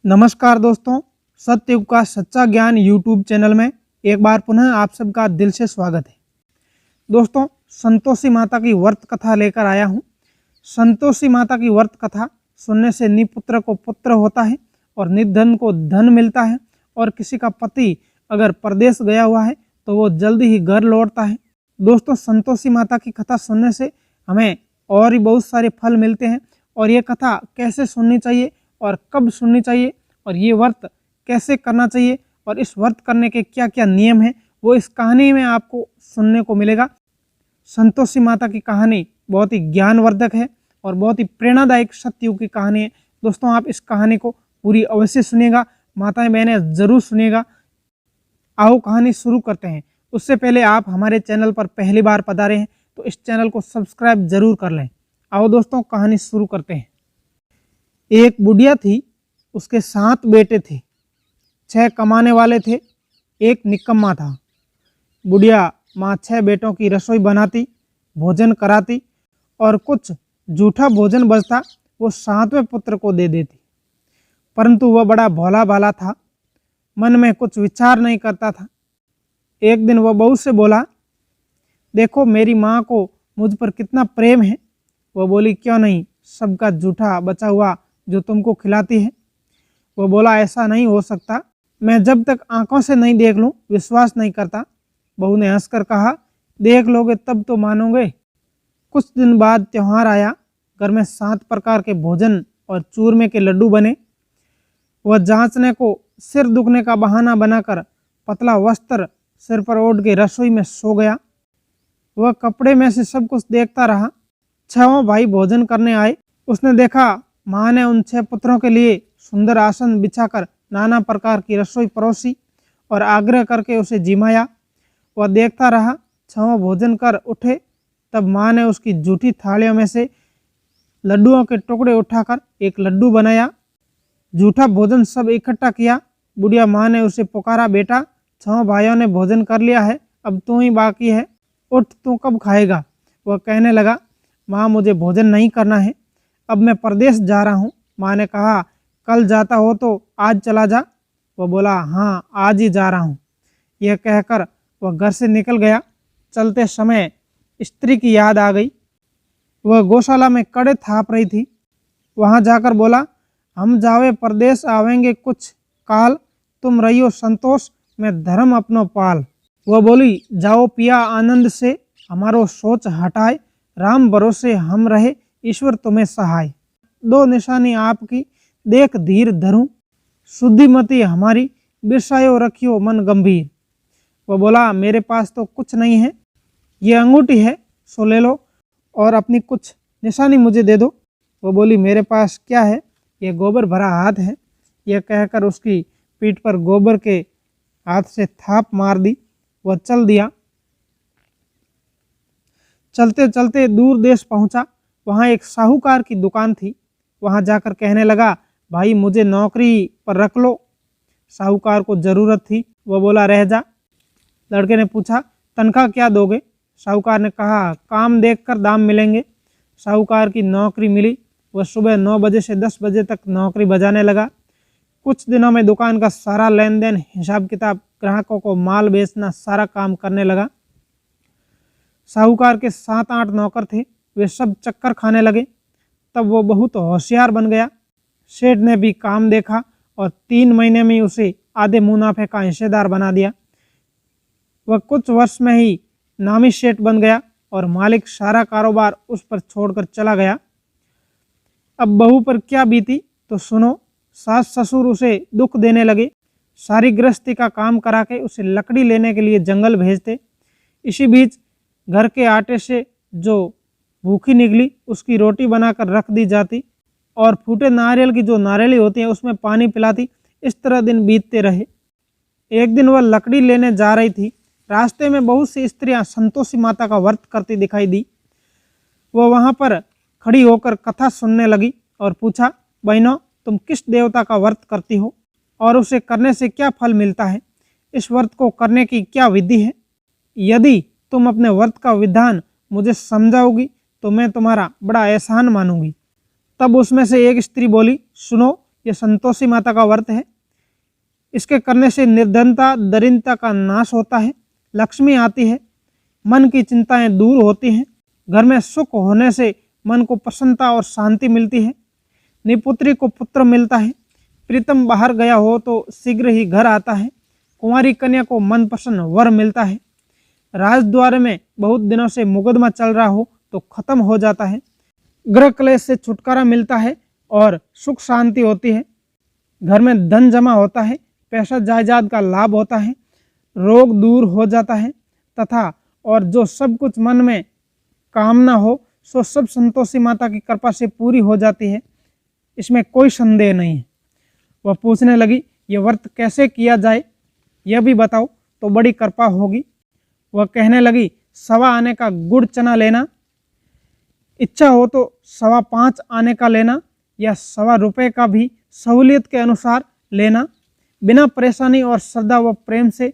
नमस्कार दोस्तों, सत्ययुग का सच्चा ज्ञान यूट्यूब चैनल में एक बार पुनः आप सबका दिल से स्वागत है। दोस्तों, संतोषी माता की व्रत कथा लेकर आया हूँ। संतोषी माता की व्रत कथा सुनने से निपुत्र को पुत्र होता है और निर्धन को धन मिलता है, और किसी का पति अगर परदेश गया हुआ है तो वो जल्दी ही घर लौटता है। दोस्तों, संतोषी माता की कथा सुनने से हमें और भी बहुत सारे फल मिलते हैं, और ये कथा कैसे सुननी चाहिए और कब सुननी चाहिए और ये व्रत कैसे करना चाहिए और इस व्रत करने के क्या क्या नियम हैं, वो इस कहानी में आपको सुनने को मिलेगा। संतोषी माता की कहानी बहुत ही ज्ञानवर्धक है और बहुत ही प्रेरणादायक सत्ययुग की कहानी है। दोस्तों, आप इस कहानी को पूरी अवश्य सुनिएगा, माताएं बहनें ज़रूर सुनिएगा। आओ कहानी शुरू करते हैं। उससे पहले आप हमारे चैनल पर पहली बार पधारे हैं तो इस चैनल को सब्सक्राइब जरूर कर लें। आओ दोस्तों, कहानी शुरू करते हैं। एक बुढ़िया थी, उसके 7 बेटे थे। 6 कमाने वाले थे, एक निकम्मा था। बुढ़िया माँ 6 बेटों की रसोई बनाती, भोजन कराती, और कुछ जूठा भोजन बचता वो 7वें पुत्र को दे देती। परंतु वह बड़ा भोला भाला था, मन में कुछ विचार नहीं करता था। एक दिन वह बहू से बोला, देखो मेरी माँ को मुझ पर कितना प्रेम है। वह बोली, क्यों नहीं, सबका जूठा बचा हुआ जो तुमको खिलाती है। वो बोला, ऐसा नहीं हो सकता, मैं जब तक आंखों से नहीं देख लूं विश्वास नहीं करता। बहू ने हंसकर कहा, देख लोगे तब तो मानोगे। कुछ दिन बाद त्यौहार आया। घर में 7 प्रकार के भोजन और चूरमे के लड्डू बने। वह जांचने को सिर दुखने का बहाना बनाकर पतला वस्त्र सिर पर ओढ़ के रसोई में सो गया। वह कपड़े में से सब कुछ देखता रहा। 6 भाई भोजन करने आए। उसने देखा माँ ने उन 6 पुत्रों के लिए सुंदर आसन बिछाकर नाना प्रकार की रसोई परोसी और आग्रह करके उसे जिमाया। वह देखता रहा। 6 भोजन कर उठे तब माँ ने उसकी जूठी थालियों में से लड्डुओं के टुकड़े उठाकर एक लड्डू बनाया। जूठा भोजन सब इकट्ठा किया। बुढ़िया माँ ने उसे पुकारा, बेटा 6 भाइयों ने भोजन कर लिया है, अब तू ही बाकी है, उठ, तू कब खाएगा। वह कहने लगा, माँ मुझे भोजन नहीं करना है, अब मैं परदेश जा रहा हूँ। माँ ने कहा, कल जाता हो तो आज चला जा। वह बोला, हाँ आज ही जा रहा हूँ। यह कहकर वह घर से निकल गया। चलते समय स्त्री की याद आ गई। वह गौशाला में कड़े थाप रही थी। वहाँ जाकर बोला, हम जावे परदेश आवेंगे कुछ काल, तुम रहियो संतोष मैं धर्म अपनो पाल। वह बोली, जाओ पिया आनंद से, हमारो सोच हटाए, राम भरोसे हम रहे, ईश्वर तुम्हें सहाय। 2 निशानी आपकी देख धीर धरूं, शुद्धिमती हमारी बिरसायो रखियो मन गंभीर। वह बोला, मेरे पास तो कुछ नहीं है, ये अंगूठी है सो ले लो और अपनी कुछ निशानी मुझे दे दो। वह बोली, मेरे पास क्या है, ये गोबर भरा हाथ है। यह कहकर उसकी पीठ पर गोबर के हाथ से थाप मार दी। वह चल दिया। चलते चलते दूर देश पहुंचा। वहाँ एक साहूकार की दुकान थी। वहाँ जाकर कहने लगा, भाई मुझे नौकरी पर रख लो। साहूकार को ज़रूरत थी। वह बोला, रह जा। लड़के ने पूछा, तनख्वाह क्या दोगे। साहूकार ने कहा, काम देखकर दाम मिलेंगे। साहूकार की नौकरी मिली। वह सुबह 9 बजे से 10 बजे तक नौकरी बजाने लगा। कुछ दिनों में दुकान का सारा लेन देन, हिसाब किताब, ग्राहकों को माल बेचना, सारा काम करने लगा। साहूकार के 7-8 नौकर थे, वे सब चक्कर खाने लगे। तब वो बहुत होशियार बन गया। सेठ ने भी काम देखा और 3 महीने में उसे आधे मुनाफे का हिस्सेदार बना दिया। वह कुछ वर्ष में ही नामी सेठ बन गया और मालिक सारा कारोबार उस पर छोड़कर चला गया। अब बहू पर क्या बीती तो सुनो। सास ससुर उसे दुख देने लगे। सारी गृहस्थी का काम करा के उसे लकड़ी लेने के लिए जंगल भेजते। इसी बीच घर के आटे से जो भूखी निकली उसकी रोटी बनाकर रख दी जाती और फूटे नारियल की जो नारियली होती है उसमें पानी पिलाती। इस तरह दिन बीतते रहे। एक दिन वह लकड़ी लेने जा रही थी। रास्ते में बहुत सी स्त्रियां संतोषी माता का व्रत करती दिखाई दी। वह वहां पर खड़ी होकर कथा सुनने लगी और पूछा, बहनों तुम किस देवता का व्रत करती हो और उसे करने से क्या फल मिलता है, इस व्रत को करने की क्या विधि है। यदि तुम अपने व्रत का विधान मुझे समझाओगी तो मैं तुम्हारा बड़ा एहसान मानूंगी। तब उसमें से एक स्त्री बोली, सुनो ये संतोषी माता का व्रत है। इसके करने से निर्धनता दरिद्रता का नाश होता है, लक्ष्मी आती है, मन की चिंताएं दूर होती हैं, घर में सुख होने से मन को प्रसन्नता और शांति मिलती है, निपुत्री को पुत्र मिलता है, प्रीतम बाहर गया हो तो शीघ्र ही घर आता है, कुंवारी कन्या को मनपसंद वर मिलता है, राजद्वार में बहुत दिनों से मुकदमा चल रहा हो तो खत्म हो जाता है, ग्रह क्लेश से छुटकारा मिलता है और सुख शांति होती है, घर में धन जमा होता है, पैसा जायदाद का लाभ होता है, रोग दूर हो जाता है तथा और जो सब कुछ मन में कामना हो सो सब संतोषी माता की कृपा से पूरी हो जाती है, इसमें कोई संदेह नहीं है। वह पूछने लगी, ये व्रत कैसे किया जाए यह भी बताओ तो बड़ी कृपा होगी। वह कहने लगी, 1.25 आने का गुड़ चना लेना, इच्छा हो तो 5.25 आने का लेना या 1.25 रुपये का भी सहूलियत के अनुसार लेना। बिना परेशानी और श्रद्धा व प्रेम से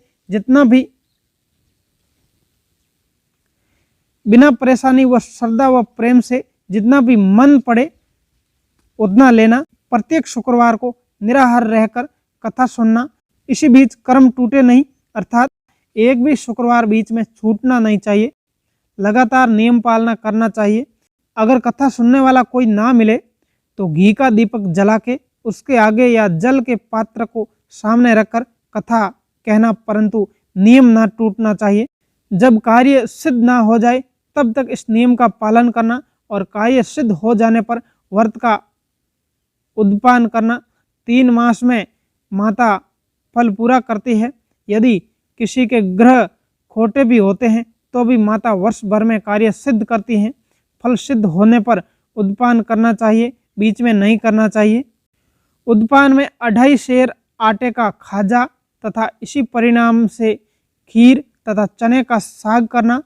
जितना भी मन पड़े उतना लेना। प्रत्येक शुक्रवार को निराहार रहकर कथा सुनना। इसी बीच कर्म टूटे नहीं, अर्थात एक भी शुक्रवार बीच में छूटना नहीं चाहिए। लगातार नियम पालना करना चाहिए। अगर कथा सुनने वाला कोई ना मिले तो घी का दीपक जला के उसके आगे या जल के पात्र को सामने रखकर कथा कहना, परंतु नियम ना टूटना चाहिए। जब कार्य सिद्ध ना हो जाए तब तक इस नियम का पालन करना और कार्य सिद्ध हो जाने पर व्रत का उद्यापन करना। 3 मास में माता फल पूरा करती है। यदि किसी के ग्रह खोटे भी होते हैं तो भी माता वर्ष भर में कार्य सिद्ध करती हैं। फल सिद्ध होने पर उद्यापन करना चाहिए, बीच में नहीं करना चाहिए। उद्यापन में 2.5 सेर आटे का खाजा तथा इसी परिणाम से खीर तथा चने का साग करना।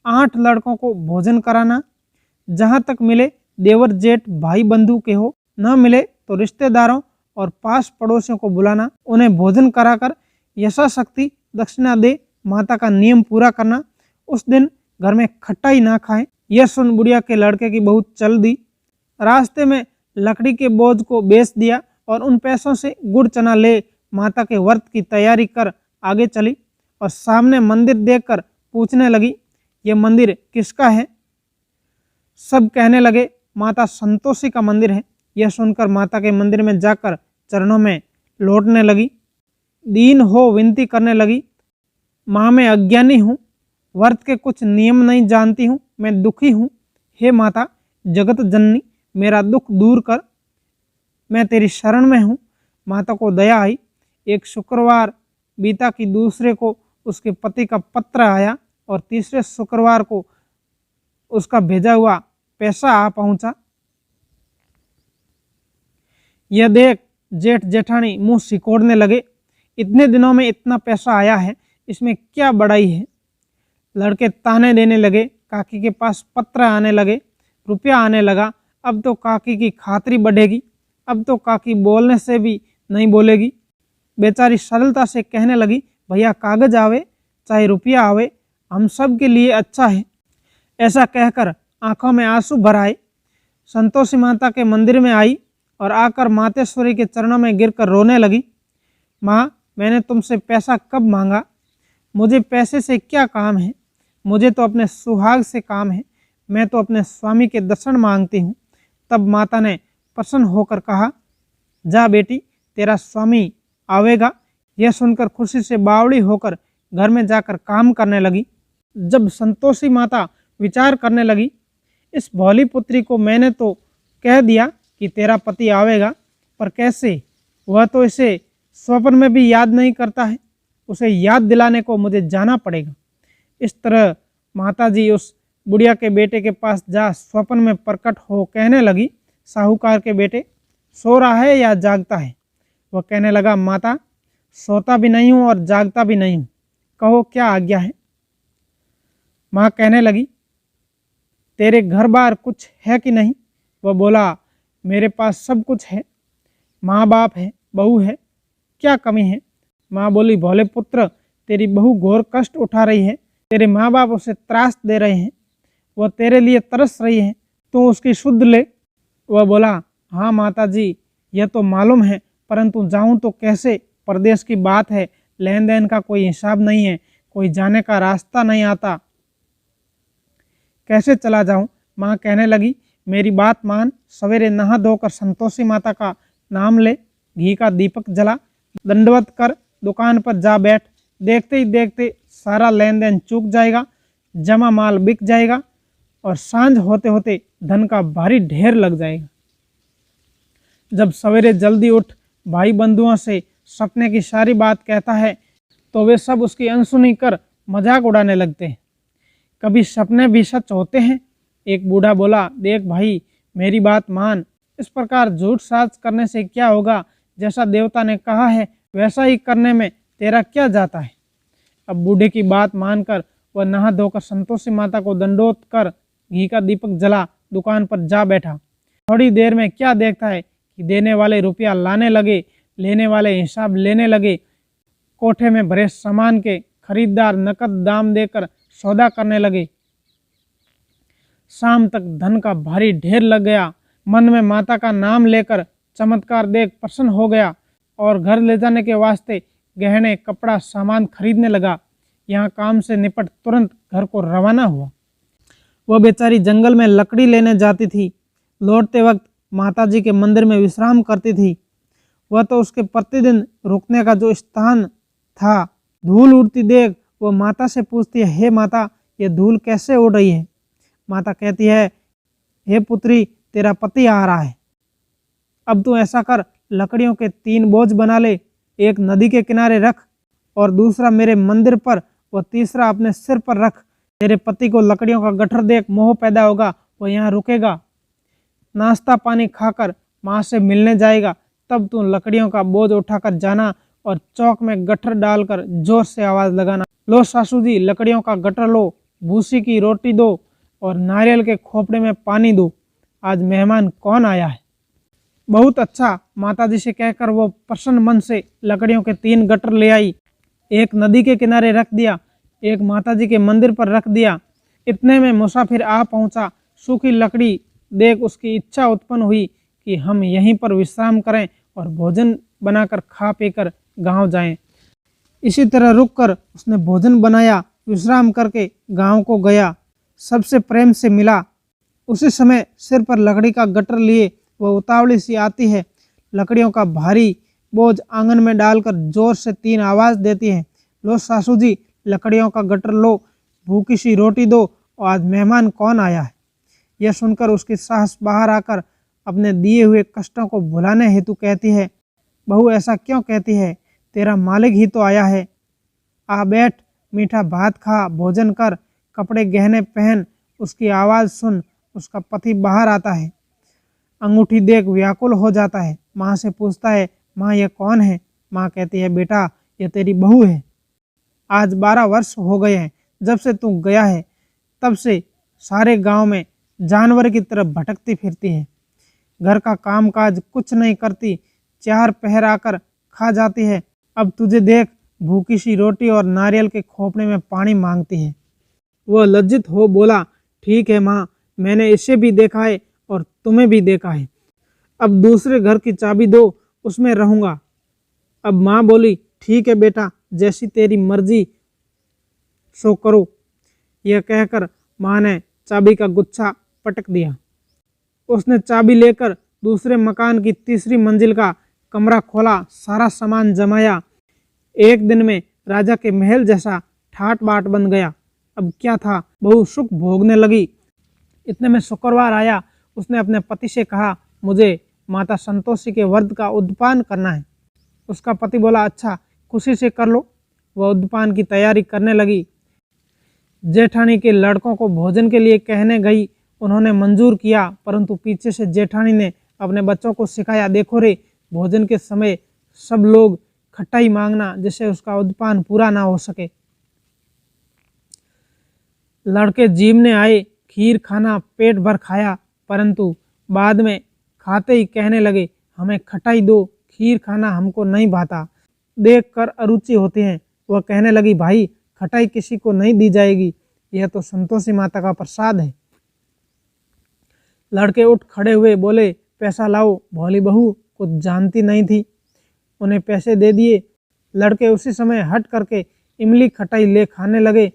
8 लड़कों को भोजन कराना। जहाँ तक मिले देवर जेठ भाई बंधु के हो, न मिले तो रिश्तेदारों और पास पड़ोसियों को बुलाना, उन्हें भोजन कराकर यथाशक्ति दक्षिणा दे माता का नियम पूरा करना। उस दिन घर में खटाई ना खाएं। यह सुन बुढ़िया के लड़के की बहुत चल दी। रास्ते में लकड़ी के बोझ को बेच दिया और उन पैसों से गुड़ चना ले माता के व्रत की तैयारी कर आगे चली और सामने मंदिर देखकर पूछने लगी, यह मंदिर किसका है? सब कहने लगे, माता संतोषी का मंदिर है। यह सुनकर माता के मंदिर में जाकर चरणों में लौटने लगी। दीन हो विनती करने लगी, माँ मैं अज्ञानी हूँ, व्रत के कुछ नियम नहीं जानती हूँ, मैं दुखी हूँ। हे माता जगत जननी, मेरा दुख दूर कर, मैं तेरी शरण में हूँ। माता को दया आई। एक शुक्रवार बीता कि दूसरे को उसके पति का पत्र आया और तीसरे शुक्रवार को उसका भेजा हुआ पैसा आ पहुंचा। यह देख जेठ जेठानी मुंह सिकोड़ने लगे, इतने दिनों में इतना पैसा आया है, इसमें क्या बड़ाई है? लड़के ताने देने लगे। काकी के पास पत्र आने लगे, रुपया आने लगा। अब तो काकी की खातरी बढ़ेगी, अब तो काकी बोलने से भी नहीं बोलेगी। बेचारी सरलता से कहने लगी, भैया कागज आवे चाहे रुपया आवे, हम सब के लिए अच्छा है। ऐसा कहकर आंखों में आंसू भर आए। संतोषी माता के मंदिर में आई और आकर मातेश्वरी के चरणों में गिरकर रोने लगी। माँ मैंने तुमसे पैसा कब मांगा? मुझे पैसे से क्या काम है? मुझे तो अपने सुहाग से काम है, मैं तो अपने स्वामी के दर्शन मांगती हूँ। तब माता ने प्रसन्न होकर कहा, जा बेटी तेरा स्वामी आवेगा। यह सुनकर खुशी से बावड़ी होकर घर में जाकर काम करने लगी। जब संतोषी माता विचार करने लगी, इस भोली पुत्री को मैंने तो कह दिया कि तेरा पति आवेगा, पर कैसे? वह तो इसे स्वप्न में भी याद नहीं करता है, उसे याद दिलाने को मुझे जाना पड़ेगा। इस तरह माताजी उस बुढ़िया के बेटे के पास जा स्वप्न में प्रकट हो कहने लगी, साहूकार के बेटे सो रहा है या जागता है? वह कहने लगा, माता सोता भी नहीं हूँ और जागता भी नहीं हूँ, कहो क्या आज्ञा है? माँ कहने लगी, तेरे घर बार कुछ है कि नहीं? वह बोला, मेरे पास सब कुछ है, माँ बाप है, बहू है, क्या कमी है? माँ बोली, भोले पुत्र तेरी बहू घोर कष्ट उठा रही है, तेरे माँ बाप उसे त्रास दे रहे हैं, वह तेरे लिए तरस रही है, तू उसकी शुद्ध ले। वह बोला, हाँ माता जी यह तो मालूम है, परंतु जाऊं तो कैसे? परदेश की बात है, लेन देन का कोई हिसाब नहीं है, कोई जाने का रास्ता नहीं आता, कैसे चला जाऊं? माँ कहने लगी, मेरी बात मान, सवेरे नहा धोकर संतोषी माता का नाम ले, घी का दीपक जला, दंडवत कर दुकान पर जा बैठ। देखते ही देखते सारा लेन देन चूक जाएगा, जमा माल बिक जाएगा और सांझ होते होते धन का भारी ढेर लग जाएगा। जब सवेरे जल्दी उठ भाई बंधुओं से सपने की सारी बात कहता है तो वे सब उसकी अनसुनी कर मजाक उड़ाने लगते हैं। कभी सपने भी सच होते हैं। एक बूढ़ा बोला, देख भाई, मेरी बात मान, इस प्रकार झूठ साज करने से क्या होगा? जैसा देवता ने कहा है वैसा ही करने में तेरा क्या जाता है? अब बूढ़े की बात मानकर वह नहा धोकर संतोषी माता को दंडोत कर घी का दीपक जला दुकान पर जा बैठा। थोड़ी देर में क्या देखता है कि देने वाले रुपया लाने लगे, लेने वाले हिसाब लेने लगे। कोठे में भरे सामान के खरीदार नकद दाम देकर सौदा करने लगे। शाम तक धन का भारी ढेर लग गया। मन में माता का नाम लेकर चमत्कार देख प्रसन्न हो गया और घर ले जाने के वास्ते गहने, कपड़ा, सामान खरीदने लगा। यहाँ काम से निपट तुरंत घर को रवाना हुआ। वह बेचारी जंगल में लकड़ी लेने जाती थी। लौटते वक्त माताजी के मंदिर में विश्राम करती थी। वह तो उसके प्रतिदिन रुकने का जो स्थान था। धूल उड़ती देख वह माता से पूछती है, हे माता, ये धूल कैसे उड़ रही है? माता कहती है, हे पुत्री, तेरा पति आ रहा है। अब तू ऐसा कर, लकड़ियों के 3 बोझ बना ले, एक नदी के किनारे रख और दूसरा मेरे मंदिर पर व तीसरा अपने सिर पर रख। तेरे पति को लकड़ियों का गट्ठर देख मोह पैदा होगा, वह यहाँ रुकेगा, नाश्ता पानी खाकर माँ से मिलने जाएगा। तब तू लकड़ियों का बोझ उठाकर जाना और चौक में गट्ठर डालकर जोर से आवाज लगाना, लो सासू जी, लकड़ियों का गट्ठर लो, भूसी की रोटी दो और नारियल के खोपड़े में पानी दो, आज मेहमान कौन आया है। बहुत अच्छा, माताजी से कहकर वो प्रसन्न मन से लकड़ियों के 3 गट्ठर ले आई। एक नदी के किनारे रख दिया, एक माताजी के मंदिर पर रख दिया। इतने में मुसाफिर आ पहुंचा। सूखी लकड़ी देख उसकी इच्छा उत्पन्न हुई कि हम यहीं पर विश्राम करें और भोजन बनाकर खा पीकर गांव जाएं। इसी तरह रुककर उसने भोजन बनाया, विश्राम करके गांव को गया, सबसे प्रेम से मिला। उसी समय सिर पर लकड़ी का गट्ठर लिए वह उतावली सी आती है। लकड़ियों का भारी बोझ आंगन में डालकर जोर से 3 आवाज देती है, लो सासू जी, लकड़ियों का गट्ठर लो, भूखी सी रोटी दो और आज मेहमान कौन आया है। यह सुनकर उसकी सास बाहर आकर अपने दिए हुए कष्टों को भुलाने हेतु कहती है, बहू ऐसा क्यों कहती है, तेरा मालिक ही तो आया है। आ बैठ, मीठा भात खा, भोजन कर, कपड़े गहने पहन। उसकी आवाज़ सुन उसका पति बाहर आता है। अंगूठी देख व्याकुल हो जाता है। माँ से पूछता है, माँ यह कौन है? माँ कहती है, बेटा यह तेरी बहू है। आज 12 वर्ष हो गए हैं जब से तू गया है, तब से सारे गांव में जानवर की तरह भटकती फिरती है। घर का कामकाज कुछ नहीं करती, 4 पहर आकर खा जाती है। अब तुझे देख भूखी सी रोटी और नारियल के खोपड़े में पानी मांगती है। वह लज्जित हो बोला, ठीक है माँ, मैंने इसे भी देखा है और तुम्हें भी देखा है। अब दूसरे घर की चाबी दो, उसमें रहूँगा। अब माँ बोली, ठीक है बेटा, जैसी तेरी मर्जी सो करो। यह कहकर माँ ने चाबी का गुच्छा पटक दिया। उसने चाबी लेकर दूसरे मकान की 3री मंजिल का कमरा खोला, सारा सामान जमाया। एक दिन में राजा के महल जैसा ठाट बाट बन गया। अब क्या था, बहू सुख भोगने लगी। इतने में शुक्रवार आया। उसने अपने पति से कहा, मुझे माता संतोषी के व्रत का उद्यापन करना है। उसका पति बोला, अच्छा, खुशी से कर लो। वह उद्यापन की तैयारी करने लगी। जेठानी के लड़कों को भोजन के लिए कहने गई, उन्होंने मंजूर किया, परंतु पीछे से जेठानी ने अपने बच्चों को सिखाया, देखो रे, भोजन के समय सब लोग खटाई मांगना, जिससे उसका उद्यापन पूरा ना हो सके। लड़के जीवने आए, खीर खाना पेट भर खाया, परंतु बाद में खाते ही कहने लगे, हमें खटाई दो, खीर खाना हमको नहीं भाता। देख कर अरुचि होती है। वह कहने लगी, भाई खटाई किसी को नहीं दी जाएगी, यह तो संतोषी माता का प्रसाद है। लड़के उठ खड़े हुए बोले, पैसा लाओ, भोली बहू कुछ जानती नहीं थी। उन्हें पैसे दे दिए। लड़के उसी समय हट करके इमली खटाई ले खाने लगे।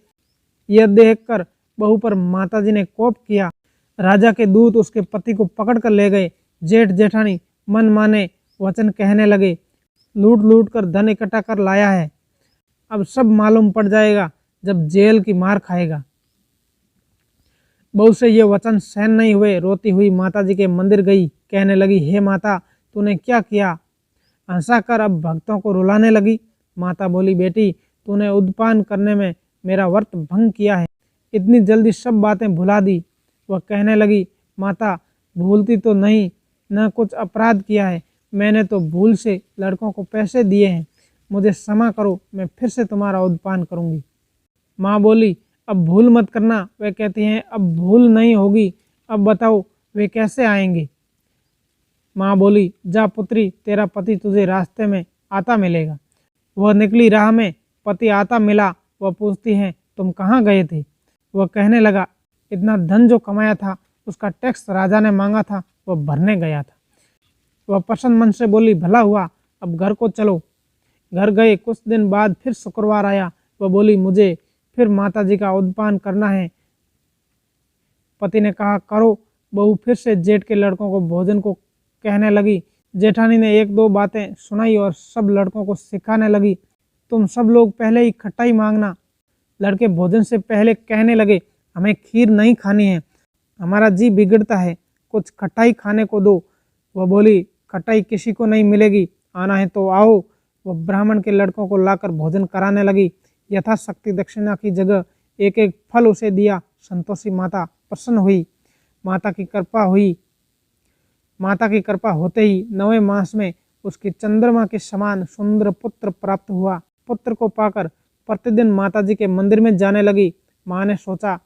यह देखकर बहू पर माताजी ने कोप किया। राजा के दूत उसके पति को पकड़ कर ले गए। जेठ जेठानी मन माने वचन कहने लगे, लूट लूट कर धन इकट्ठा कर लाया है, अब सब मालूम पड़ जाएगा जब जेल की मार खाएगा। बहू से ये वचन सहन नहीं हुए। रोती हुई माताजी के मंदिर गई। कहने लगी, हे माता, तूने क्या किया? हंसा कर अब भक्तों को रुलाने लगी। माता बोली, बेटी, तूने उद्पान करने में मेरा व्रत भंग किया है, इतनी जल्दी सब बातें भुला दी। वह कहने लगी, माता, भूलती तो नहीं, न कुछ अपराध किया है, मैंने तो भूल से लड़कों को पैसे दिए हैं, मुझे क्षमा करो, मैं फिर से तुम्हारा उद्पान करूंगी। माँ बोली, अब भूल मत करना। वे कहती हैं, अब भूल नहीं होगी, अब बताओ वे कैसे आएंगे? माँ बोली, जा पुत्री, तेरा पति तुझे रास्ते में आता मिलेगा। वह निकली। राह में पति आता मिला। वह पूछती हैं, तुम कहाँ गए थे? वह कहने लगा, इतना धन जो कमाया था उसका टैक्स राजा ने मांगा था, वह भरने गया था। वह प्रसन्न मन से बोली, भला हुआ, अब घर को चलो। घर गए। कुछ दिन बाद फिर शुक्रवार आया। वह बोली, मुझे फिर माताजी का उद्पान करना है। पति ने कहा, करो। बहू फिर से जेठ के लड़कों को भोजन को कहने लगी। जेठानी ने एक दो बातें सुनाई और सब लड़कों को सिखाने लगी, तुम सब लोग पहले ही खटाई मांगना। लड़के भोजन से पहले कहने लगे, हमें खीर नहीं खानी है, हमारा जी बिगड़ता है, कुछ खटाई खाने को दो। वह बोली, खटाई किसी को नहीं मिलेगी, आना है तो आओ। वह ब्राह्मण के लड़कों को लाकर भोजन कराने लगी। यथाशक्ति दक्षिणा की जगह एक एक फल उसे दिया। संतोषी माता प्रसन्न हुई। माता की कृपा होते ही 9वें मास में उसकी चंद्रमा के समान सुंदर पुत्र प्राप्त हुआ। पुत्र को पाकर प्रतिदिन माताजी के मंदिर में जाने लगी। माँ ने सोचा,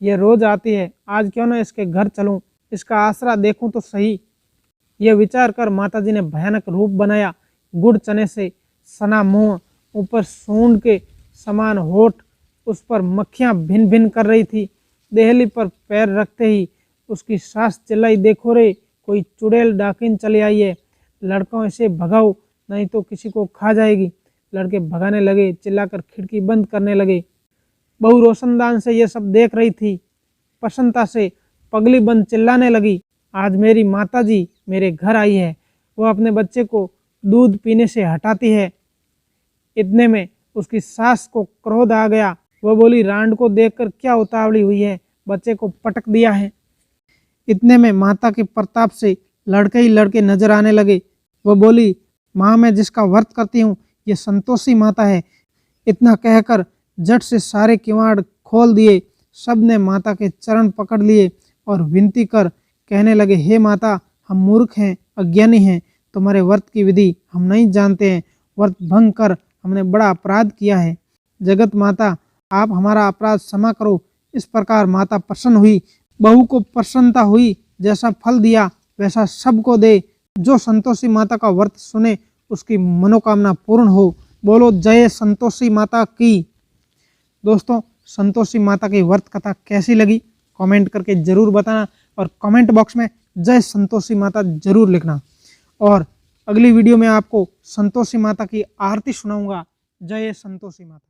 यह रोज आती है, आज क्यों न इसके घर चलूं, इसका आसरा देखूं तो सही। यह विचार कर माताजी ने भयानक रूप बनाया। गुड़ चने से सना मुंह, ऊपर सूंड के समान होठ, उस पर मक्खियां भिन भिन कर रही थी। देहली पर पैर रखते ही उसकी सास चिल्लाई, देखो रे, कोई चुड़ैल डाकिन चली आई है, लड़कों इसे भगाओ नहीं तो किसी को खा जाएगी। लड़के भगाने लगे, चिल्लाकर खिड़की बंद करने लगे। बहू रोशनदान से यह सब देख रही थी। प्रसन्नता से पगली बंद चिल्लाने लगी, आज मेरी माताजी मेरे घर आई है, वह अपने बच्चे को दूध पीने से हटाती है। इतने में उसकी सास को क्रोध आ गया। वह बोली, रांड को देखकर क्या उतावली हुई है, बच्चे को पटक दिया है। इतने में माता के प्रताप से लड़के ही लड़के नजर आने लगे। वह बोली, माँ, मैं जिसका व्रत करती हूँ ये संतोषी माता है। इतना कहकर झट से सारे किवाड़ खोल दिए। सब ने माता के चरण पकड़ लिए और विनती कर कहने लगे, हे माता, हम मूर्ख हैं, अज्ञानी हैं, तुम्हारे व्रत की विधि हम नहीं जानते हैं, व्रत भंग कर हमने बड़ा अपराध किया है, जगत माता आप हमारा अपराध क्षमा करो। इस प्रकार माता प्रसन्न हुई। बहू को प्रसन्नता हुई, जैसा फल दिया वैसा सबको दे। जो संतोषी माता का व्रत सुने उसकी मनोकामना पूर्ण हो। बोलो जय संतोषी माता की। दोस्तों, संतोषी माता की व्रत कथा कैसी लगी कमेंट करके जरूर बताना और कमेंट बॉक्स में जय संतोषी माता जरूर लिखना। और अगली वीडियो में आपको संतोषी माता की आरती सुनाऊंगा। जय संतोषी माता।